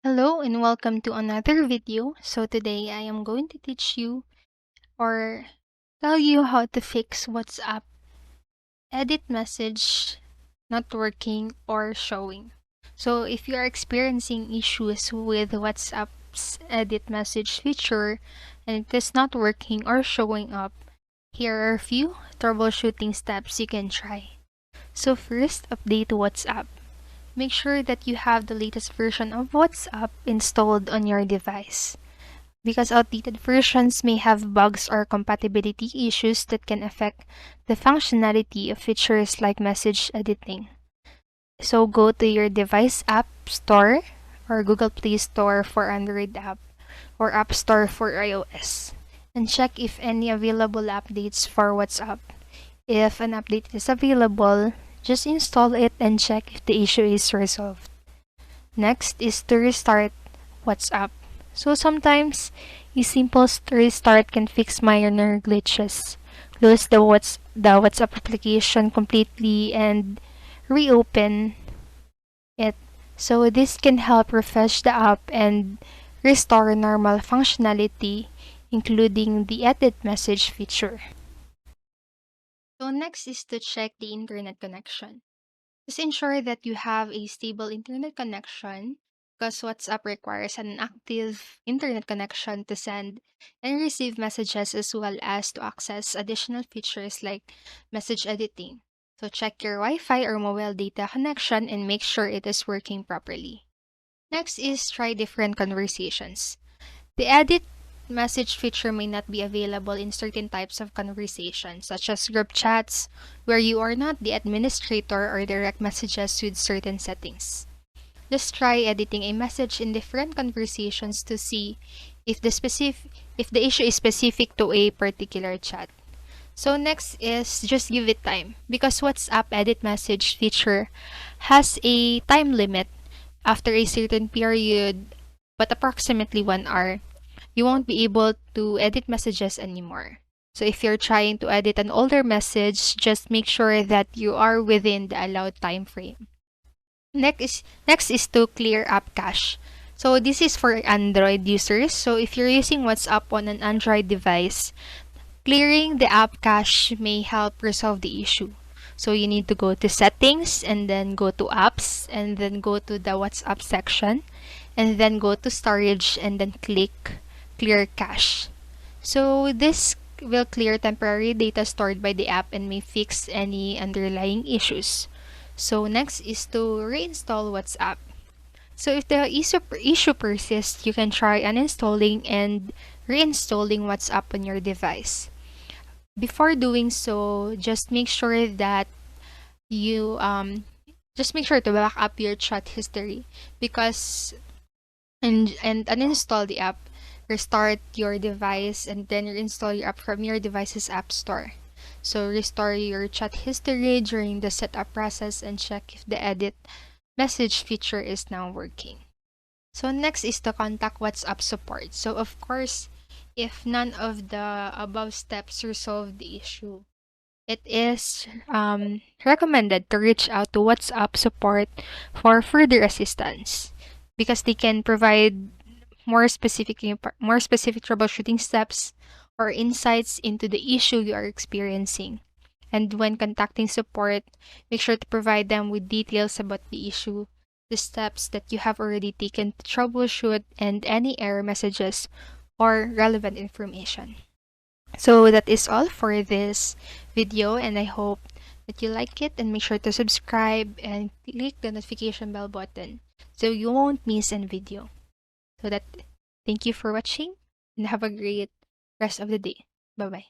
Hello and welcome to another video. So today I am going to teach you or tell you how to fix WhatsApp edit message not working or showing. So if you are experiencing issues with WhatsApp's edit message feature and it is not working or showing up, here are a few troubleshooting steps you can try. So first, update WhatsApp. Make sure that you have the latest version of WhatsApp installed on your device, because outdated versions may have bugs or compatibility issues that can affect the functionality of features like message editing. So go to your device App Store or Google Play Store for Android app or App Store for iOS and check if any available updates for WhatsApp. If an update is available, just install it and check if the issue is resolved. Next is to restart WhatsApp. So sometimes a simple restart can fix minor glitches. Close the WhatsApp application completely and reopen it. So this can help refresh the app and restore normal functionality, including the edit message feature. So next is to check the internet connection. Just ensure that you have a stable internet connection, because WhatsApp requires an active internet connection to send and receive messages as well as to access additional features like message editing. So check your Wi-Fi or mobile data connection and make sure it is working properly. Next is try different conversations. The edit message feature may not be available in certain types of conversations, such as group chats, where you are not the administrator, or direct messages with certain settings. Just try editing a message in different conversations to see if the issue is specific to a particular chat. So next is just give it time, because WhatsApp edit message feature has a time limit. After a certain period, but approximately 1 hour, you won't be able to edit messages anymore. So if you're trying to edit an older message, just make sure that you are within the allowed time frame. Next is to clear app cache. So this is for Android users. So if you're using WhatsApp on an Android device, clearing the app cache may help resolve the issue. So you need to go to settings and then go to apps and then go to the WhatsApp section and then go to storage and then click clear cache. So this will clear temporary data stored by the app and may fix any underlying issues. So next is to reinstall WhatsApp. So if the issue persists, you can try uninstalling and reinstalling WhatsApp on your device. Before doing so, just make sure that you just make sure to back up your chat history, because and uninstall the app, restart your device, and then reinstall your app from your device's app store. So restore your chat history during the setup process and check if the edit message feature is now working. So next is to contact WhatsApp support. So of course, if none of the above steps resolve the issue, it is recommended to reach out to WhatsApp support for further assistance, because they can provide more specific troubleshooting steps or insights into the issue you are experiencing. And when contacting support, make sure to provide them with details about the issue, the steps that you have already taken to troubleshoot, and any error messages or relevant information. So that is all for this video, and I hope that you like it, and make sure to subscribe and click the notification bell button so you won't miss any video. So that, thank you for watching and have a great rest of the day. Bye bye.